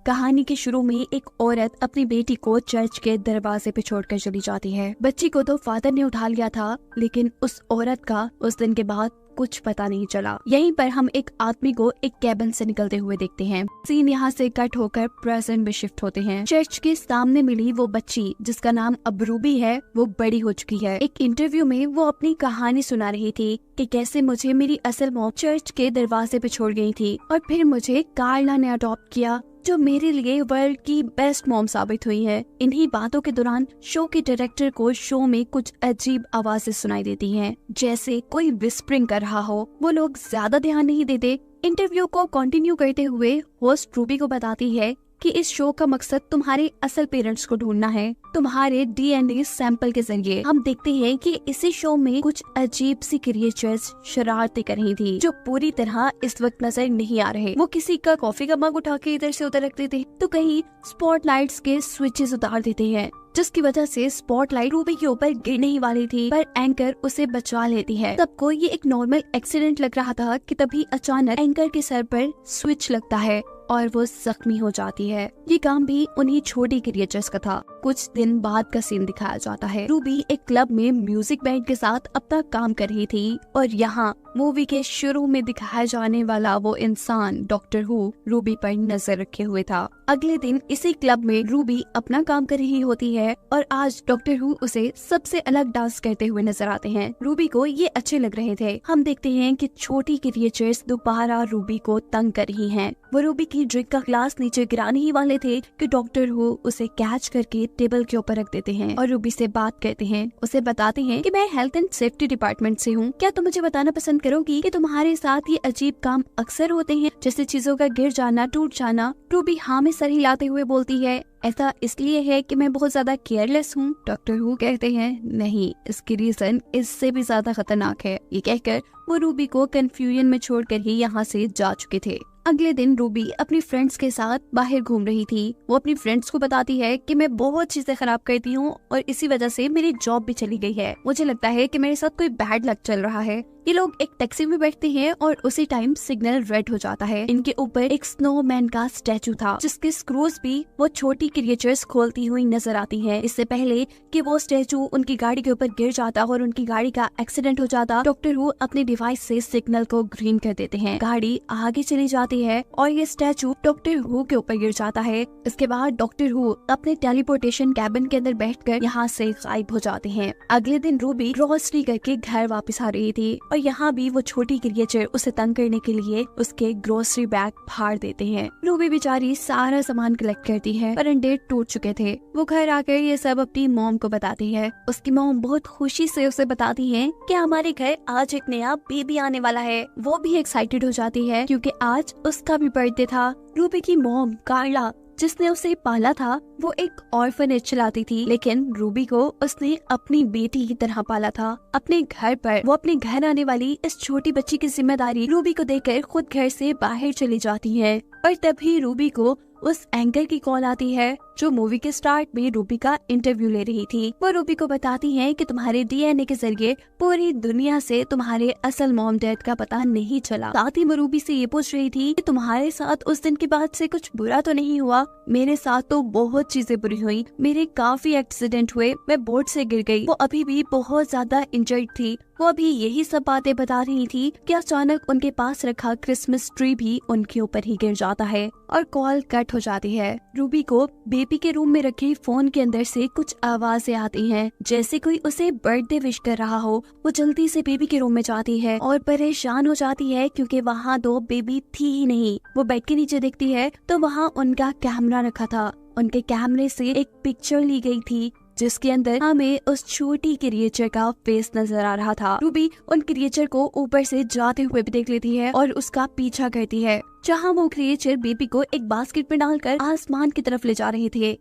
कहानी के शुरू में एक औरत अपनी बेटी को चर्च के दरवाजे पे छोड़कर चली जाती है। बच्ची को तो फादर ने उठा लिया था, लेकिन उस औरत का उस दिन के बाद कुछ पता नहीं चला। यहीं पर हम एक आदमी को एक कैबिन से निकलते हुए देखते हैं। सीन यहाँ से कट होकर प्रेजेंट में शिफ्ट होते हैं। चर्च के सामने मिली वो बच्ची जिसका नाम अब रूबी है, वो बड़ी हो चुकी है। एक इंटरव्यू में वो अपनी कहानी सुना रही थी कि कैसे मुझे मेरी असल मॉम चर्च के दरवाजे पे छोड़ गई थी और फिर मुझे कार्ला ने अडॉप्ट किया, जो मेरे लिए वर्ल्ड की बेस्ट मॉम साबित हुई है। इन्हीं बातों के दौरान शो के डायरेक्टर को शो में कुछ अजीब आवाजें सुनाई देती हैं, जैसे कोई विस्परिंग कर रहा हो। वो लोग ज्यादा ध्यान नहीं देते। इंटरव्यू को कंटिन्यू करते हुए होस्ट रूबी को बताती है कि इस शो का मकसद तुम्हारे असल पेरेंट्स को ढूंढना है, तुम्हारे डीएनए सैंपल के जरिए। हम देखते हैं कि इसी शो में कुछ अजीब सी क्रिएचर्स शरारतें कर रही थी, जो पूरी तरह इस वक्त नजर नहीं आ रहे। वो किसी का कॉफी का मग उठा के इधर से उधर रख देते, तो कहीं स्पॉटलाइट्स के स्विचेस उतार देते हैं, जिसकी वजह से स्पॉटलाइट रूबी के ऊपर गिरने ही वाली थी, पर एंकर उसे बचा लेती है। सबको ये एक नॉर्मल एक्सीडेंट लग रहा था कि तभी अचानक एंकर के सर पर स्विच लगता है और वो जख्मी हो जाती है। ये काम भी उन्हीं छोटी क्रिएचर्स का था। कुछ दिन बाद का सीन दिखाया जाता है। रूबी एक क्लब में म्यूजिक बैंड के साथ अपना काम कर रही थी और यहाँ मूवी के शुरू में दिखाया जाने वाला वो इंसान डॉक्टर हू रूबी पर नजर रखे हुए था। अगले दिन इसी क्लब में रूबी अपना काम कर रही होती है और आज डॉक्टर हू उसे सबसे अलग डांस करते हुए नजर आते हैं। रूबी को ये अच्छे लग रहे थे। हम देखते हैं कि छोटी क्रिएचर्स दोबारा रूबी को तंग कर रही हैं। वो रूबी की ड्रिंक का ग्लास नीचे गिराने ही वाले थे कि डॉक्टर हू उसे कैच करके टेबल के ऊपर रख देते हैं और रूबी से बात करते हैं। उसे बताते हैं कि मैं हेल्थ एंड सेफ्टी डिपार्टमेंट से हूँ, क्या तुम मुझे बताना पसंद करोगी कि तुम्हारे साथ ये अजीब काम अक्सर होते हैं, जैसे चीजों का गिर जाना, टूट जाना। रूबी हाँ में सर हिलाते हुए बोलती है, ऐसा इसलिए है कि मैं बहुत ज्यादा केयरलेस हूँ। डॉक्टर हू कहते हैं नहीं, इसकी रीजन इससे भी ज्यादा खतरनाक है। ये कहकर वो रूबी को कंफ्यूजन में छोड़कर ही यहाँ से जा चुके थे। अगले दिन रूबी अपनी फ्रेंड्स के साथ बाहर घूम रही थी। वो अपनी फ्रेंड्स को बताती है कि मैं बहुत चीजें खराब करती हूँ और इसी वजह से मेरी जॉब भी चली गई है। मुझे लगता है कि मेरे साथ कोई बैड लक चल रहा है। ये लोग एक टैक्सी में बैठते हैं और उसी टाइम सिग्नल रेड हो जाता है। इनके ऊपर एक स्नोमैन का स्टैचू था, जिसके स्क्रूज भी वो छोटी क्रिएचर्स खोलती हुई नजर आती हैं। इससे पहले कि वो स्टैचू उनकी गाड़ी के ऊपर गिर जाता और उनकी गाड़ी का एक्सीडेंट हो जाता, डॉक्टर हू अपने डिवाइस से सिग्नल को ग्रीन कर देते हैं। गाड़ी आगे चली जाती है और ये स्टैचू डॉक्टर हू के ऊपर गिर जाता है। इसके बाद डॉक्टर हू अपने टेलीपोर्टेशन कैबिन के अंदर बैठकर यहाँ से गायब हो जाते हैं। अगले दिन रूबी ग्रोसरी करके घर वापस आ रही थी और यहाँ भी वो छोटी क्रिएचर उसे तंग करने के लिए उसके ग्रोसरी बैग फाड़ देते हैं। रूबी बेचारी सारा सामान कलेक्ट करती है, पर अंडे टूट चुके थे। वो घर आकर ये सब अपनी मॉम को बताती है। उसकी मॉम बहुत खुशी से उसे बताती है कि हमारे घर आज एक नया बेबी आने वाला है। वो भी एक्साइटेड हो जाती है क्योंकि आज उसका भी बर्थडे था। रूबी की मॉम कार्ला, जिसने उसे पाला था, वो एक ऑर्फनेज चलाती थी, लेकिन रूबी को उसने अपनी बेटी की तरह पाला था। अपने घर पर वो अपने घर आने वाली इस छोटी बच्ची की जिम्मेदारी रूबी को देकर खुद घर से बाहर चली जाती है। और तभी रूबी को उस एंकर की कॉल आती है जो मूवी के स्टार्ट में रूबी का इंटरव्यू ले रही थी। वो रूबी को बताती है कि तुम्हारे डीएनए के जरिए पूरी दुनिया से तुम्हारे असल मॉम डैड का पता नहीं चला। साथ ही वो रूबी से ये पूछ रही थी कि तुम्हारे साथ उस दिन के बाद से कुछ बुरा तो नहीं हुआ। मेरे साथ तो बहुत चीजें बुरी हुई, मेरे काफी एक्सीडेंट हुए, मैं बोर्ड से गिर गई। वो अभी भी बहुत ज्यादा इंजर्ड थी। वो अभी यही सब बातें बता रही थी कि अचानक उनके पास रखा क्रिसमस ट्री भी उनके ऊपर ही गिर जाता है और कॉल कट हो जाती है। रूबी को बेबी के रूम में रखे फोन के अंदर से कुछ आवाजें आती हैं, जैसे कोई उसे बर्थडे विश कर रहा हो। वो जल्दी से बेबी के रूम में जाती है और परेशान हो जाती है क्योंकि वहाँ दो बेबी थी ही नहीं। वो बेड के नीचे देखती है तो वहाँ उनका कैमरा रखा था। उनके कैमरे से एक पिक्चर ली गई थी जिसके अंदर हमें उस छोटी क्रिएचर का फेस नजर आ रहा था। रूबी उन क्रिएचर को ऊपर से जाते हुए भी देख लेती है और उसका पीछा करती है, जहाँ वो क्रिएचर बेबी को एक बास्केट में डालकर आसमान की तरफ ले जा रहे थे।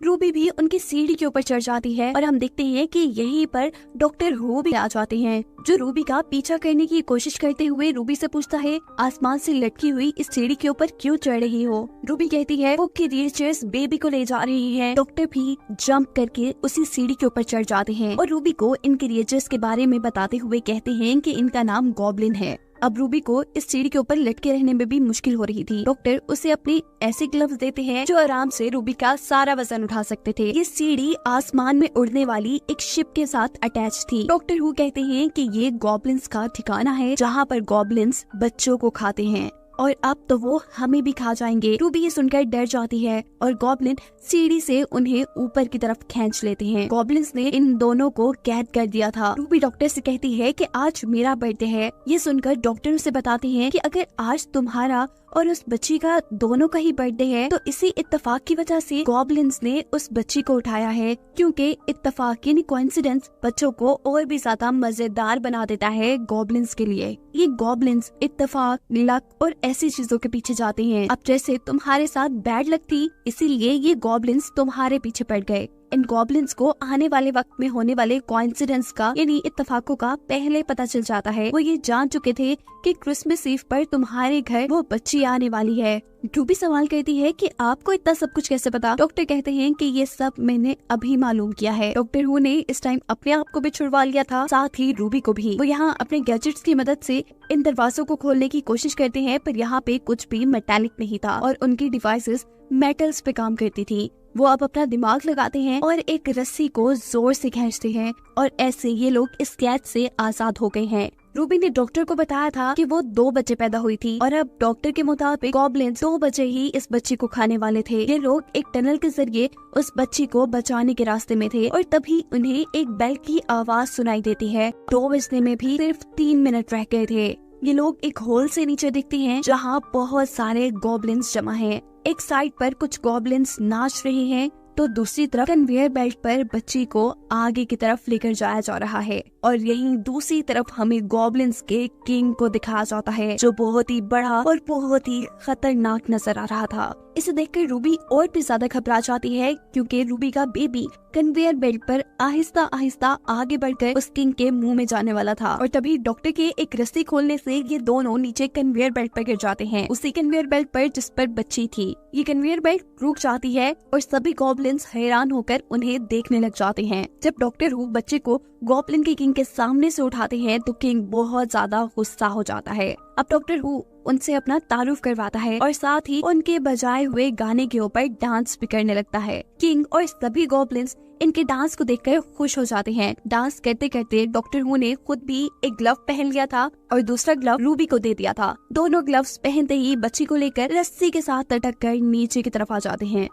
रूबी भी उनकी सीढ़ी के ऊपर चढ़ जाती है और हम देखते हैं कि यहीं पर डॉक्टर हू भी आ जाते हैं, जो रूबी का पीछा करने की कोशिश करते हुए रूबी से पूछता है, आसमान से लटकी हुई इस सीढ़ी के ऊपर क्यों चढ़ रही हो? रूबी कहती है वो क्रिएचर्स बेबी को ले जा रही है। डॉक्टर भी जंप करके उसी सीढ़ी के ऊपर चढ़ जाते हैं और रूबी को इन क्रिएचर्स के बारे में बताते हुए कहते हैं कि इनका नाम गॉब्लिन है। अब रूबी को इस सीढ़ी के ऊपर लटके रहने में भी मुश्किल हो रही थी। डॉक्टर उसे अपने ऐसे ग्लव्स देते हैं जो आराम से रूबी का सारा वजन उठा सकते थे। ये सीढ़ी आसमान में उड़ने वाली एक शिप के साथ अटैच थी। डॉक्टर हु कहते हैं कि ये गॉब्लिन्स का ठिकाना है जहाँ पर गॉब्लिन्स बच्चों को खाते हैं और अब तो वो हमें भी खा जाएंगे। रूबी ये सुनकर डर जाती है और गॉब्लिन सीढ़ी से उन्हें ऊपर की तरफ खींच लेते हैं। गॉब्लिन्स ने इन दोनों को कैद कर दिया था। रूबी डॉक्टर से कहती है कि आज मेरा बर्थडे है। ये सुनकर डॉक्टर उसे बताते हैं कि अगर आज तुम्हारा और उस बच्ची का दोनों का ही बर्थडे है तो इसी इत्तेफाक की वजह से गॉब्लिन्स ने उस बच्ची को उठाया है, क्योंकि इत्तेफाक यानी कोइंसिडेंस बच्चों को और भी ज्यादा मजेदार बना देता है गॉब्लिन्स के लिए। ये गॉब्लिन्स इत्तेफाक, लक और ऐसी चीजों के पीछे जाते हैं। अब जैसे तुम्हारे साथ बैड लक थी, इसीलिए ये गॉब्लिन्स तुम्हारे पीछे पड़ गए। इन गॉब्लिन्स को आने वाले वक्त में होने वाले कोइंसिडेंस का यानी इत्तेफाकों का पहले पता चल जाता है। वो ये जान चुके थे कि क्रिसमस ईव पर तुम्हारे घर वो बच्ची आने वाली है। रूबी सवाल करती है कि आपको इतना सब कुछ कैसे पता? डॉक्टर कहते हैं कि ये सब मैंने अभी मालूम किया है। डॉक्टर हु ने इस टाइम अपने आप को भी छुड़वा लिया था, साथ ही रूबी को भी। वो यहाँ अपने गैजेट्स की मदद से इन दरवाजों को खोलने की कोशिश करते हैं, पर यहाँ पे कुछ भी मेटालिक नहीं था और उनकी डिवाइसेस मेटल्स पे काम करती थी। वो अब अपना दिमाग लगाते हैं और एक रस्सी को जोर से खींचते हैं और ऐसे ये लोग इस कैद से आजाद हो गए हैं। रूबी ने डॉक्टर को बताया था कि वो 2 बच्चे पैदा हुई थी और अब डॉक्टर के मुताबिक गॉब्लिन्स 2 बच्चे ही इस बच्ची को खाने वाले थे। ये लोग एक टनल के जरिए उस बच्ची को बचाने के रास्ते में थे और तभी उन्हें एक बेल की आवाज सुनाई देती है। 2 बजने में भी सिर्फ 3 मिनट रह गए थे। ये लोग एक होल से नीचे दिखते हैं जहाँ बहुत सारे गॉब्लिन्स जमा हैं। एक साइड पर कुछ गॉब्लिन्स नाच रहे हैं तो दूसरी तरफ कन्वेयर बेल्ट पर बच्ची को आगे की तरफ लेकर जाया जा रहा है और यहीं दूसरी तरफ हमें गॉब्लिन्स के किंग को दिखाया जाता है जो बहुत ही बड़ा और बहुत ही खतरनाक नजर आ रहा था। इसे देखकर रूबी और भी ज्यादा घबरा जाती है, क्योंकि रूबी का बेबी कन्वेयर बेल्ट पर आहिस्ता आहिस्ता आगे बढ़कर उस किंग के मुंह में जाने वाला था और तभी डॉक्टर के एक रस्सी खोलने से ये दोनों नीचे कन्वेयर बेल्ट पर गिर जाते हैं, उसी कन्वेयर बेल्ट पर जिस पर बच्ची थी। ये कन्वेयर बेल्ट रुक जाती है और सभी गॉब्लिन्स हैरान होकर उन्हें देखने लग जाते हैं। जब डॉक्टर हु बच्चे को गॉब्लिन के किंग के सामने से उठाते हैं तो किंग बहुत ज्यादा गुस्सा हो जाता है। अब डॉक्टर हु उनसे अपना तारुफ करवाता है और साथ ही उनके बजाए हुए गाने के ऊपर डांस भी करने लगता है। किंग और सभी गॉब्लिन्स इनके डांस को देखकर खुश हो जाते हैं। डांस करते करते डॉक्टर हु ने खुद भी एक ग्लव पहन लिया था और दूसरा ग्लव रूबी को दे दिया था। दोनों ग्लव्स पहनते ही बच्ची को लेकर रस्सी के साथ लटक कर नीचे की तरफ आ जाते हैं।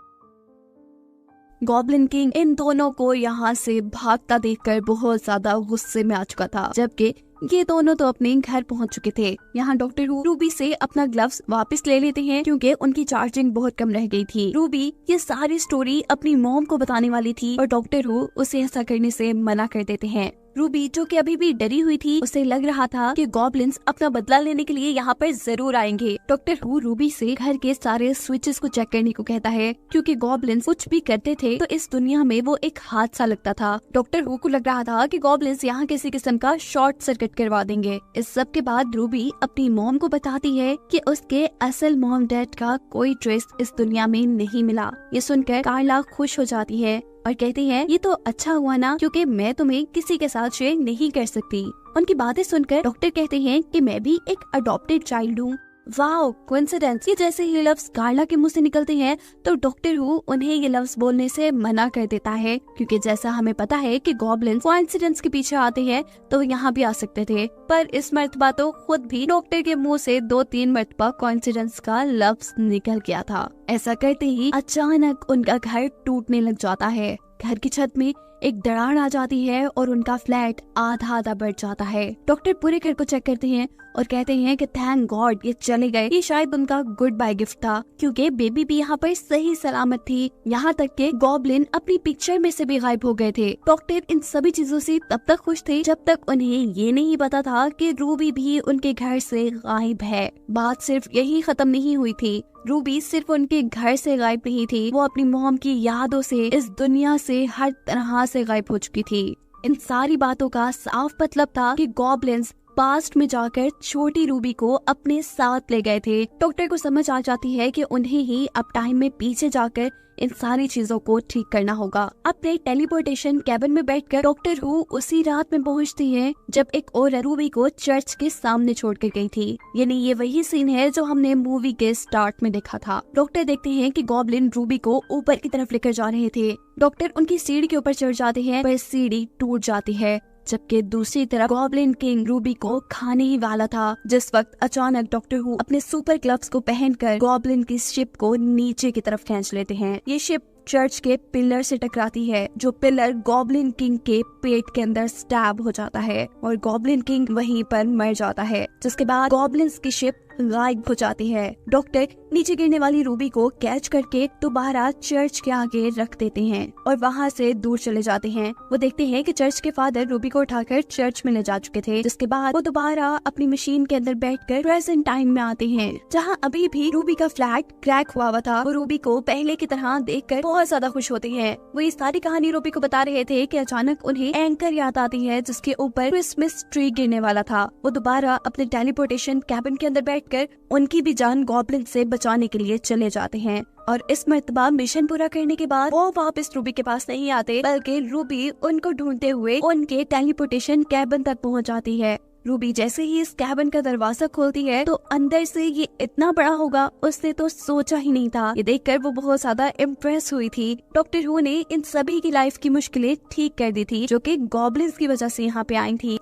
गॉब्लिन किंग इन दोनों को यहाँ से भागता देखकर बहुत ज्यादा गुस्से में आ चुका था, जबकि ये दोनों तो अपने घर पहुंच चुके थे। यहाँ डॉक्टर हु रूबी से अपना ग्लव्स वापस ले लेते हैं क्योंकि उनकी चार्जिंग बहुत कम रह गई थी। रूबी ये सारी स्टोरी अपनी मॉम को बताने वाली थी और डॉक्टर हु उसे ऐसा करने से मना कर देते हैं। रूबी जो कि अभी भी डरी हुई थी, उसे लग रहा था कि गॉब्लिन्स अपना बदला लेने के लिए यहाँ पर जरूर आएंगे। डॉक्टर हु रूबी से घर के सारे स्विचेस को चेक करने को कहता है, क्योंकि गॉब्लिन्स कुछ भी करते थे तो इस दुनिया में वो एक हादसा लगता था। डॉक्टर हु को लग रहा था कि गॉब्लिन्स यहाँ किसी किस्म का शॉर्ट सर्किट करवा देंगे। इस सब के बाद रूबी अपनी मॉम को बताती है कि उसके असल मॉम डैड का कोई ट्रेस इस दुनिया में नहीं मिला। ये सुनकर कार्ला खुश हो जाती है और कहती है ये तो अच्छा हुआ ना, क्योंकि मैं तुम्हें किसी के साथ शेयर नहीं कर सकती। उनकी बातें सुनकर डॉक्टर कहते हैं कि मैं भी एक अडॉप्टेड चाइल्ड हूँ। Wow, coincidence. ये जैसे ही लफ्ज कार्ला के मुंह से निकलते हैं तो डॉक्टर हु उन्हें ये लफ्ज बोलने से मना कर देता है, क्योंकि जैसा हमें पता है कि गॉब्लिन्स कोइंसिडेंस के पीछे आते हैं तो यहाँ भी आ सकते थे। पर इस मर्तबा तो खुद भी डॉक्टर के मुंह से 2-3 मर्तबा कोइंसिडेंस का लफ्ज निकल गया था। ऐसा करते ही अचानक उनका घर टूटने लग जाता है। घर की छत में एक दरार आ जाती है और उनका फ्लैट आधा आधा बढ़ जाता है। डॉक्टर पूरे घर को चेक करते हैं और कहते हैं कि थैंक गॉड ये चले गए। ये शायद उनका गुड बाय गिफ्ट था, क्योंकि बेबी भी यहाँ पर सही सलामत थी। यहाँ तक के गॉब्लिन अपनी पिक्चर में से भी गायब हो गए थे। डॉक्टर इन सभी चीजों से तब तक खुश थे जब तक उन्हें ये नहीं पता था कि रूबी भी उनके घर से गायब है। बात सिर्फ यही खत्म नहीं हुई थी। रूबी सिर्फ उनके घर से गायब नहीं थी, वो अपनी मॉम की यादों से, इस दुनिया से हर तरह से गायब हो चुकी थी। इन सारी बातों का साफ मतलब था कि गॉब्लिन्स पास्ट में जाकर छोटी रूबी को अपने साथ ले गए थे। डॉक्टर को समझ आ जाती है कि उन्हें ही अब टाइम में पीछे जाकर इन सारी चीजों को ठीक करना होगा। अपने टेलीपोर्टेशन कैबिन में बैठकर डॉक्टर हु उसी रात में पहुंचती है जब एक और रूबी को चर्च के सामने छोड़ कर गई थी। यानी ये वही सीन है जो हमने मूवी के स्टार्ट में देखा था। डॉक्टर देखते हैं कि गॉब्लिन रूबी को ऊपर की तरफ लेकर जा रहे थे। डॉक्टर उनकी सीढ़ी के ऊपर चढ़ जाते हैं पर सीढ़ी टूट जाती है, जबकि दूसरी तरफ गॉब्लिन किंग रूबी को खाने ही वाला था। जिस वक्त अचानक डॉक्टर हु अपने सुपर ग्लव्स को पहनकर गॉब्लिन की शिप को नीचे की तरफ खींच लेते हैं। ये शिप चर्च के पिलर से टकराती है, जो पिलर गॉब्लिन किंग के पेट के अंदर स्टैब हो जाता है और गॉब्लिन किंग वहीं पर मर जाता है, जिसके बाद गॉब्लिन्स की शिप गायब हो जाती है। डॉक्टर नीचे गिरने वाली रूबी को कैच करके दोबारा चर्च के आगे रख देते हैं और वहाँ से दूर चले जाते हैं। वो देखते हैं कि चर्च के फादर रूबी को उठाकर चर्च में ले जा चुके थे, जिसके बाद वो दोबारा अपनी मशीन के अंदर बैठकर प्रेजेंट टाइम में आते हैं, जहाँ अभी भी रूबी का फ्लैट क्रैक हुआ था। वो रूबी को पहले की तरह देखकर बहुत ज्यादा खुश होते हैं। वो ये सारी कहानी रूबी को बता रहे थे कि अचानक उन्हें एंकर याद आती है जिसके ऊपर क्रिसमस ट्री गिरने वाला था। वो दोबारा अपने टेलीपोर्टेशन कैबिन के अंदर बैठकर उनकी भी जान गॉब्लिन से बचाने के लिए चले जाते हैं और इस मर्तबा मिशन पूरा करने के बाद वो वापस रूबी के पास नहीं आते, बल्कि रूबी उनको ढूंढते हुए उनके टेलीपोर्टेशन कैबिन तक पहुंच जाती है। रूबी जैसे ही इस कैबिन का दरवाजा खोलती है तो अंदर से ये इतना बड़ा होगा उसने तो सोचा ही नहीं था। ये देखकर वो बहुत ज्यादा इम्प्रेस हुई थी। डॉक्टर हु ने इन सभी की लाइफ की मुश्किलें ठीक कर दी थी, जो कि गॉब्लिन्स की वजह से यहाँ पे आई थी।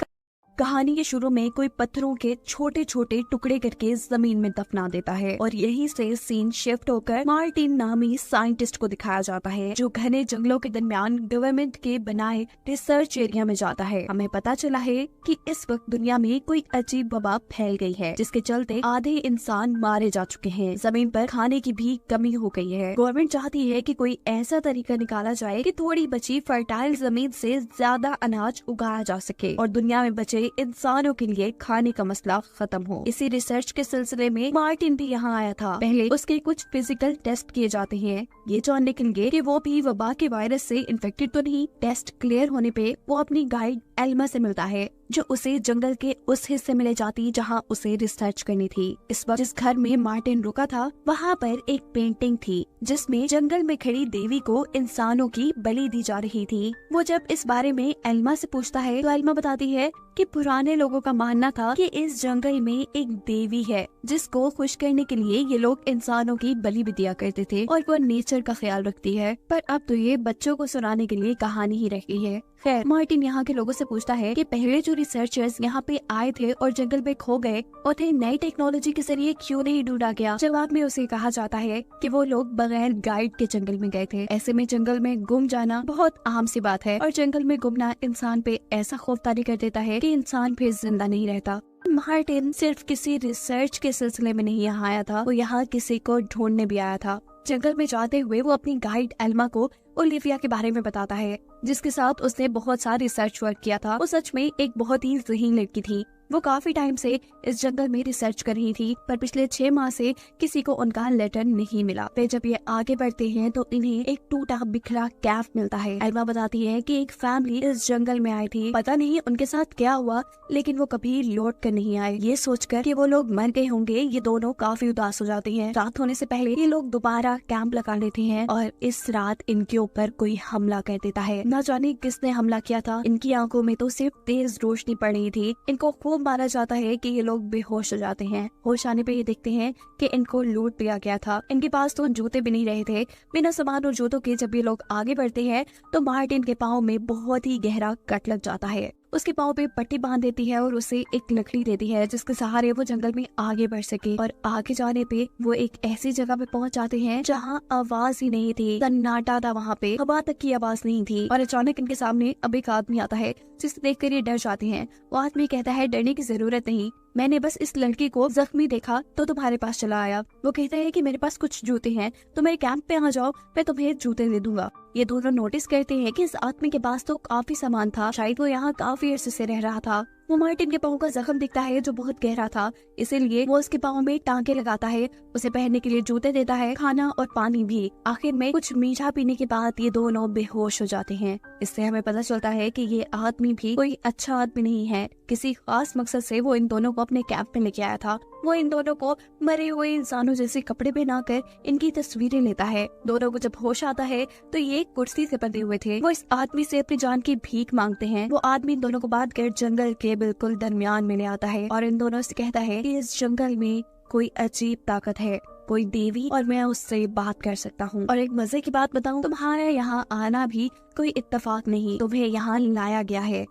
कहानी के शुरू में कोई पत्थरों के छोटे छोटे टुकड़े करके जमीन में दफना देता है और यहीं से सीन शिफ्ट होकर मार्टिन नामी साइंटिस्ट को दिखाया जाता है, जो घने जंगलों के दरमियान गवर्नमेंट के बनाए रिसर्च एरिया में जाता है। हमें पता चला है कि इस वक्त दुनिया में कोई अजीब वबा फैल गई है, जिसके चलते आधे इंसान मारे जा चुके हैं। जमीन पर खाने की भी कमी हो गई है। गवर्नमेंट चाहती है कि कोई ऐसा तरीका निकाला जाए कि थोड़ी बची फर्टाइल जमीन से ज्यादा अनाज उगाया जा सके और दुनिया में बचे इंसानों के लिए खाने का मसला खत्म हो। इसी रिसर्च के सिलसिले में मार्टिन भी यहाँ आया था। पहले उसके कुछ फिजिकल टेस्ट किए जाते हैं, ये जानने के लिए कि वो भी वबा के वायरस से इन्फेक्टेड तो नहीं। टेस्ट क्लियर होने पे वो अपनी गाइड एल्मा से मिलता है, जो उसे जंगल के उस हिस्से में ले जाती जहाँ उसे रिसर्च करनी थी। इस वक्त जिस घर में मार्टिन रुका था वहाँ पर एक पेंटिंग थी जिसमें जंगल में खड़ी देवी को इंसानों की बलि दी जा रही थी। वो जब इस बारे में एल्मा से पूछता है तो एल्मा बताती है कि पुराने लोगों का मानना था कि इस जंगल में एक देवी है जिसको खुश करने के लिए ये लोग इंसानों की बलि भी दिया करते थे और वो नेचर का ख्याल रखती है। पर अब तो ये बच्चों को सुनाने के लिए कहानी ही रह गई है। खैर, मार्टिन यहाँ के लोगों से पूछता है कि पहले जो रिसर्चर्स यहाँ पे आए थे और जंगल में खो गए, उन्हें नई टेक्नोलॉजी के जरिए क्यों नहीं ढूंढा गया। जवाब में उसे कहा जाता है कि वो लोग बगैर गाइड के जंगल में गए थे। ऐसे में जंगल में गुम जाना बहुत आम सी बात है और जंगल में गुमना इंसान पे ऐसा खौफतारी कर देता है कि इंसान फिर जिंदा नहीं रहता। मार्टिन सिर्फ किसी रिसर्च के सिलसिले में नहीं यहाँ आया था, वो यहाँ किसी को ढूंढने भी आया था। जंगल में जाते हुए वो अपनी गाइड एल्मा को ओलिविया के बारे में बताता है, जिसके साथ उसने बहुत सारा रिसर्च वर्क किया था। वो सच में एक बहुत ही ज़हीन लड़की थी। वो काफी टाइम से इस जंगल में रिसर्च कर रही थी, पर पिछले 6 माह से किसी को उनका लेटर नहीं मिला। फिर जब ये आगे बढ़ते हैं तो इन्हें एक टूटा बिखरा कैफ मिलता है। एल्मा बताती है कि एक फैमिली इस जंगल में आई थी, पता नहीं उनके साथ क्या हुआ, लेकिन वो कभी लौट कर नहीं आए। ये सोचकर कि वो लोग मर गए होंगे, ये दोनों काफी उदास हो जाते हैं। रात होने से पहले ये लोग दोबारा कैंप लगा लेते हैं और इस रात इनके ऊपर कोई हमला कर देता है। न जाने किसने हमला किया था। इनकी आंखों में तो सिर्फ तेज रोशनी पड़ रही थी। इनको खूब मारा जाता है कि ये लोग बेहोश हो जाते हैं। होश आने पे ये देखते हैं कि इनको लूट लिया गया था। इनके पास तो जूते भी नहीं रहे थे। बिना सामान और जूतों के जब ये लोग आगे बढ़ते हैं तो मार्टिन के पाँव में बहुत ही गहरा कट लग जाता है। उसके पाँव पे पट्टी बांध देती है और उसे एक लकड़ी देती है जिसके सहारे वो जंगल में आगे बढ़ सके। और आगे जाने पे वो एक ऐसी जगह पे पहुंच जाते हैं जहां आवाज ही नहीं थी, सन्नाटा था वहाँ पे, हवा तक की आवाज नहीं थी। और अचानक इनके सामने अब एक आदमी आता है जिसे देखकर ये डर जाते हैं। वो आदमी कहता है डरने की जरूरत नहीं, मैंने बस इस लड़की को जख्मी देखा तो तुम्हारे पास चला आया। वो कहता है कि मेरे पास कुछ जूते हैं, तो मेरे कैंप पे आ जाओ, मैं तुम्हें जूते दे दूंगा। ये दोनों नोटिस करते हैं कि इस आदमी के पास तो काफी सामान था, शायद वो यहाँ काफी अर्से से रह रहा था। वो मार्टिन के पाँव का जख्म दिखता है जो बहुत गहरा था, इसीलिए वो उसके पाँव में टांके लगाता है, उसे पहनने के लिए जूते देता है, खाना और पानी भी। आखिर में कुछ मीठा पीने के बाद ये दोनों बेहोश हो जाते हैं। इससे हमें पता चलता है कि ये आदमी भी कोई अच्छा आदमी नहीं है। किसी खास मकसद से वो इन दोनों को अपने कैंप में लेके आया था। वो इन दोनों को मरे हुए इंसानों जैसे कपड़े पहनाकर इनकी तस्वीरें लेता है। दोनों को जब होश आता है तो ये कुर्सी से बंधे हुए थे। वो इस आदमी से अपनी जान की भीख मांगते हैं। वो आदमी इन दोनों को बांध कर जंगल के बिल्कुल दरमियान में ले आता है और इन दोनों से कहता है कि इस जंगल में कोई अजीब ताकत है, कोई देवी, और मैं उससे बात कर सकता हूँ। और एक मजे की बात बताऊँ, तुम्हारा यहाँ आना भी कोई इत्तेफाक नहीं, तुम्हें यहाँ लाया गया है।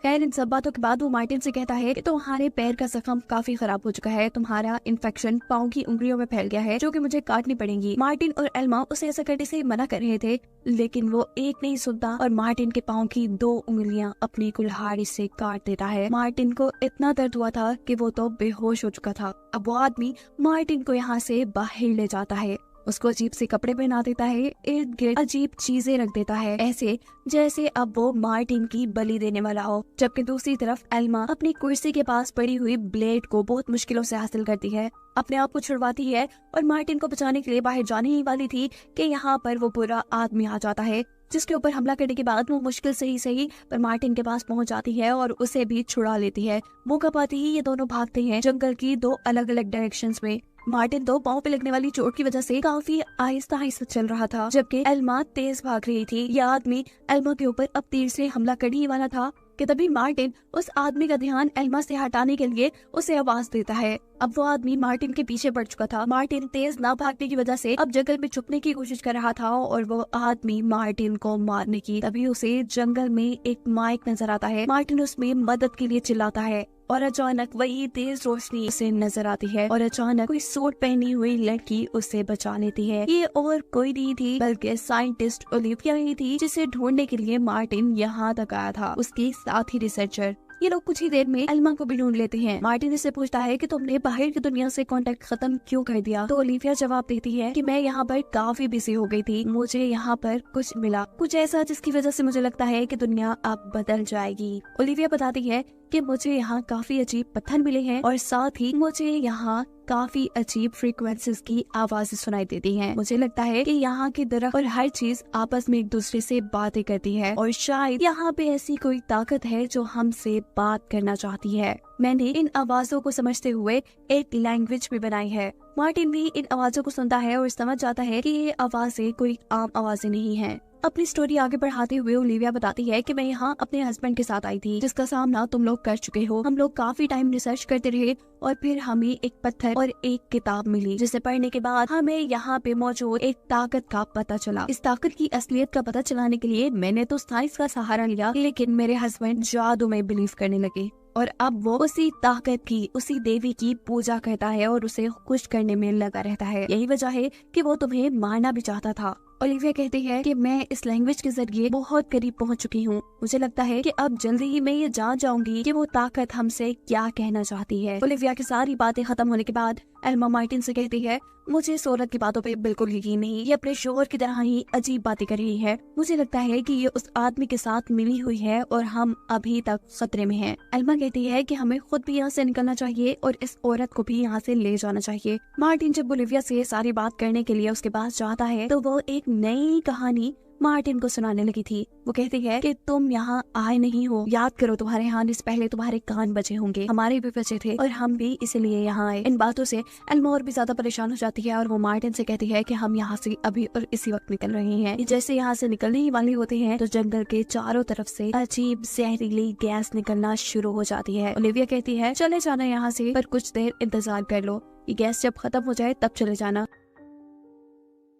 खैर, इन सब बातों के बाद वो मार्टिन से कहता है कि तुम्हारे पैर का जख्म काफी खराब हो चुका है, तुम्हारा इन्फेक्शन पाँव की उंगलियों में फैल गया है जो कि मुझे काटनी पड़ेगी। मार्टिन और एल्मा उसे ऐसा करने से मना कर रहे थे, लेकिन वो एक नहीं सुनता और मार्टिन के पाँव की 2 उंगलियां अपनी कुल्हाड़ी से काट देता है। मार्टिन को इतना दर्द हुआ था कि वो तो बेहोश हो चुका था। अब वो आदमी मार्टिन को यहाँ से बाहर ले जाता है, उसको अजीब से कपड़े पहना देता है, इर्द गिर्द अजीब चीजें रख देता है, ऐसे जैसे अब वो मार्टिन की बलि देने वाला हो। जबकि दूसरी तरफ एल्मा अपनी कुर्सी के पास पड़ी हुई ब्लेड को बहुत मुश्किलों से हासिल करती है, अपने आप को छुड़वाती है और मार्टिन को बचाने के लिए बाहर जाने ही वाली थी कि यहाँ पर वो बुरा आदमी आ जाता है, जिसके ऊपर हमला करने के बाद वो मुश्किल से ही सही पर मार्टिन के पास पहुंच जाती है और उसे भी छुड़ा लेती है। मौका पाते ही ये दोनों भागते हैं जंगल की 2 अलग अलग डायरेक्शंस में। मार्टिन तो पाँव पे लगने वाली चोट की वजह से काफी आहिस्ता आहिस्ता चल रहा था, जबकि एल्मा तेज भाग रही थी। यह आदमी एल्मा के ऊपर अब तीर से हमला करने ही वाला था कि तभी मार्टिन उस आदमी का ध्यान एल्मा से हटाने के लिए उसे आवाज देता है। अब वो आदमी मार्टिन के पीछे पड़ चुका था। मार्टिन तेज ना भागने की वजह से अब जंगल में छुपने की कोशिश कर रहा था और वो आदमी मार्टिन को मारने की। तभी उसे जंगल में एक माइक नजर आता है। मार्टिन उसमें मदद के लिए चिल्लाता है और अचानक वही तेज रोशनी उसे नजर आती है और अचानक कोई सूट पहनी हुई लड़की उसे बचा लेती है। ये और कोई नहीं थी बल्कि साइंटिस्ट ओलिविया ही थी, जिसे ढूंढने के लिए मार्टिन यहाँ तक आया था, उसके साथ ही रिसर्चर। ये लोग कुछ ही देर में एल्मा को भी ढूंढ लेते हैं। मार्टिन इससे पूछता है कि तुमने बाहर की दुनिया से कांटेक्ट खत्म क्यों कर दिया? तो ओलिविया जवाब देती है कि मैं यहाँ पर काफी बिजी हो गई थी, मुझे यहाँ पर कुछ मिला, कुछ ऐसा जिसकी वजह से मुझे लगता है कि दुनिया अब बदल जाएगी। ओलिविया बताती है कि मुझे यहाँ काफी अजीब पत्थर मिले हैं और साथ ही मुझे यहाँ काफी अजीब फ्रीक्वेंसीज की आवाजें सुनाई देती हैं। मुझे लगता है कि यहाँ के दरख्त और हर चीज आपस में एक दूसरे से बातें करती है और शायद यहाँ पे ऐसी कोई ताकत है जो हमसे बात करना चाहती है। मैंने इन आवाजों को समझते हुए एक लैंग्वेज भी बनाई है। मार्टिन भी इन आवाजों को सुनता है और समझ जाता है कि ये आवाजें कोई आम आवाजें नहीं है। अपनी स्टोरी आगे बढ़ाते हुए ओलिविया बताती है कि मैं यहाँ अपने हस्बैंड के साथ आई थी, जिसका सामना तुम लोग कर चुके हो। हम लोग काफी टाइम रिसर्च करते रहे और फिर हमें एक पत्थर और एक किताब मिली, जिसे पढ़ने के बाद हमें यहाँ पे मौजूद एक ताकत का पता चला। इस ताकत की असलियत का पता चलाने के लिए मैंने तो साइंस का सहारा लिया, लेकिन मेरे हस्बैंड जादू में बिलीव करने लगे और अब वो उसी ताकत की, उसी देवी की पूजा करता है और उसे खुश करने में लगा रहता है। यही वजह है कि वो तुम्हें मारना भी चाहता था। ओलिविया कहती है कि मैं इस लैंग्वेज के जरिए बहुत करीब पहुंच चुकी हूँ। मुझे लगता है कि अब जल्दी ही मैं ये जान जाऊंगी कि वो ताकत हमसे क्या कहना चाहती है। ओलिविया की सारी बातें खत्म होने के बाद एल्मा मार्टिन से कहती है, मुझे इस औरत की बातों पे बिल्कुल यकीन नहीं, ये अपने शोहर की तरह ही अजीब बातें कर रही है। मुझे लगता है कि ये उस आदमी के साथ मिली हुई है और हम अभी तक खतरे में हैं। एल्मा कहती है कि हमें खुद भी यहाँ से निकलना चाहिए और इस औरत को भी यहाँ से ले जाना चाहिए। मार्टिन जब ओलिविया से सारी बात करने के लिए उसके पास जाता है तो वो एक नई कहानी मार्टिन को सुनाने लगी थी। वो कहती है कि तुम यहाँ आए नहीं हो, याद करो तुम्हारे आने से पहले तुम्हारे कान बचे होंगे, हमारे भी बचे थे और हम भी इसीलिए यहाँ आए। इन बातों से एल्मा और भी ज्यादा परेशान हो जाती है और वो मार्टिन से कहती है कि हम यहाँ से अभी और इसी वक्त निकल रहे हैं। जैसे यहाँ से निकलने ही वाले होते हैं तो जंगल के चारों तरफ से अजीब जहरीली गैस निकलना शुरू हो जाती है। ओलिविया कहती है, चले जाना यहाँ से, पर कुछ देर इंतजार कर लो, ये गैस जब खत्म हो जाए तब चले जाना।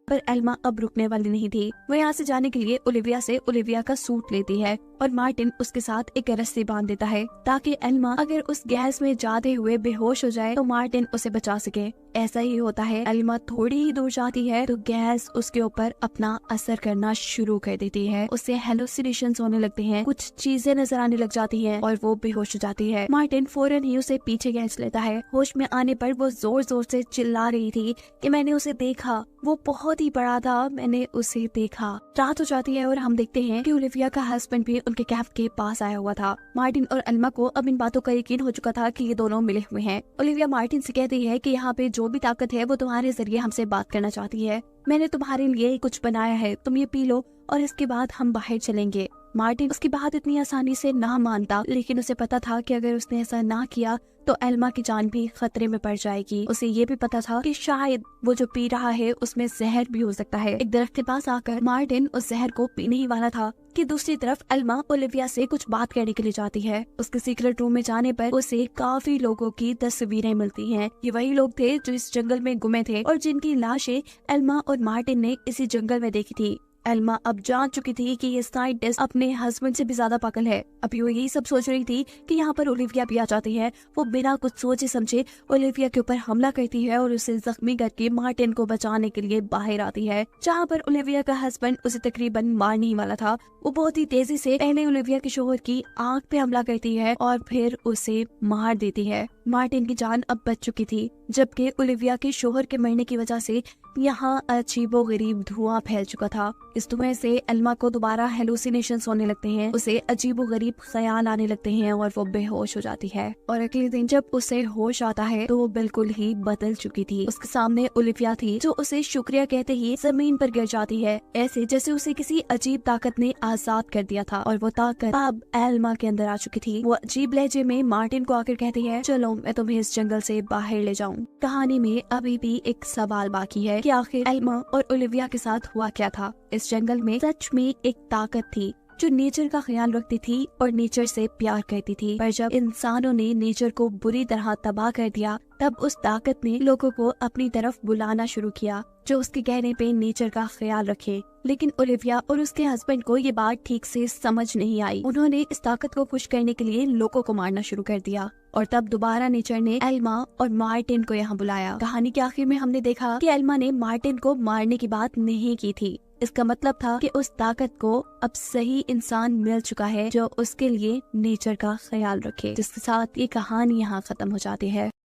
पर एल्मा अब रुकने वाली नहीं थी। वो यहाँ से जाने के लिए ओलिविया से ओलिविया का सूट लेती है और मार्टिन उसके साथ एक रस्सी बांध देता है ताकि एल्मा अगर उस गैस में जाते हुए बेहोश हो जाए तो मार्टिन उसे बचा सके। ऐसा ही होता है। एल्मा थोड़ी ही दूर जाती है तो गैस उसके ऊपर अपना असर करना शुरू कर देती है। उसे हेलुसिनेशंस होने लगते हैं, कुछ चीजें नजर आने लग जाती हैं और वो बेहोश हो जाती है। मार्टिन फौरन ही उसे पीछे खींच लेता है। होश में आने पर वो जोर जोर से चिल्ला रही थी कि मैंने उसे देखा, वो बहुत ही बड़ा था, मैंने उसे देखा। रात हो जाती है और हम देखते हैं कि ओलिविया का हस्बैंड भी उनके कैफ के पास आया हुआ था। मार्टिन और एल्मा को अब इन बातों का यकीन हो चुका था कि ये दोनों मिले हुए हैं। ओलिविया मार्टिन से कहती है कि यहाँ पे जो भी ताकत है वो तुम्हारे जरिए हमसे बात करना चाहती है। मैंने तुम्हारे लिए कुछ बनाया है, तुम ये पी लो और इसके बाद हम बाहर चलेंगे। मार्टिन उसकी बात इतनी आसानी से ना मानता, लेकिन उसे पता था कि अगर उसने ऐसा ना किया तो एल्मा की जान भी खतरे में पड़ जाएगी। उसे ये भी पता था कि शायद वो जो पी रहा है उसमें जहर भी हो सकता है। एक दरख्त के पास आकर मार्टिन उस जहर को पीने ही वाला था कि दूसरी तरफ एल्मा ओलिविया से कुछ बात करने के लिए जाती है। उसके सीक्रेट रूम में जाने पर उसे काफी लोगों की तस्वीरें मिलती हैं। ये वही लोग थे जो इस जंगल में गुमे थे और जिनकी लाशें एल्मा और मार्टिन ने इसी जंगल में देखी थी। एल्मा अब जान चुकी थी कि ये साइंटिस्ट अपने हस्बैंड से भी ज्यादा पागल है। अभी वो यही सब सोच रही थी कि यहाँ पर ओलिविया भी आ जाती है। वो बिना कुछ सोचे समझे ओलिविया के ऊपर हमला करती है और उसे जख्मी करके मार्टिन को बचाने के लिए बाहर आती है, जहाँ पर ओलिविया का हस्बैंड उसे तकरीबन मारने ही वाला था। वो बहुत ही तेजी से पहले ओलिविया के शोहर की आंख पे हमला करती है और फिर उसे मार देती है। मार्टिन की जान अब बच चुकी थी, जबकि ओलिविया के शोहर के मरने की वजह से यहाँ अजीबोगरीब धुआं फैल चुका था। इस धुएं से एल्मा को दोबारा हेलुसिनेशंस होने लगते हैं, उसे अजीबोगरीब ख्याल आने लगते हैं और वो बेहोश हो जाती है। और अगले दिन जब उसे होश आता है तो वो बिल्कुल ही बदल चुकी थी। उसके सामने ओलिविया थी जो उसे शुक्रिया कहते ही जमीन पर गिर जाती है, ऐसे जैसे उसे किसी अजीब ताकत ने आजाद कर दिया था और वो ताकत अब एल्मा के अंदर आ चुकी थी। वो अजीब लहजे में मार्टिन को आकर कहती है, चलो मैं तुम्हें इस जंगल से बाहर ले जाऊं। कहानी में अभी भी एक सवाल बाकी है कि आखिर एल्मा और ओलिविया के साथ हुआ क्या था। इस जंगल में सच में एक ताकत थी जो नेचर का ख्याल रखती थी और नेचर से प्यार करती थी, पर जब इंसानों ने नेचर को बुरी तरह तबाह कर दिया तब उस ताकत ने लोगों को अपनी तरफ बुलाना शुरू किया जो उसके कहने पे नेचर का ख्याल रखे। लेकिन ओलिविया और उसके हस्बैंड को ये बात ठीक से समझ नहीं आई। उन्होंने इस ताकत को खुश करने के लिए लोगों को मारना शुरू कर दिया और तब दोबारा नेचर ने एल्मा और मार्टिन को यहाँ बुलाया। कहानी के आखिर में हमने देखा कि एल्मा ने मार्टिन को मारने की बात नहीं की थी। इसका मतलब था कि उस ताकत को अब सही इंसान मिल चुका है जो उसके लिए नेचर का ख्याल रखे। जिसके साथ ये कहानी यहाँ खत्म हो जाती है।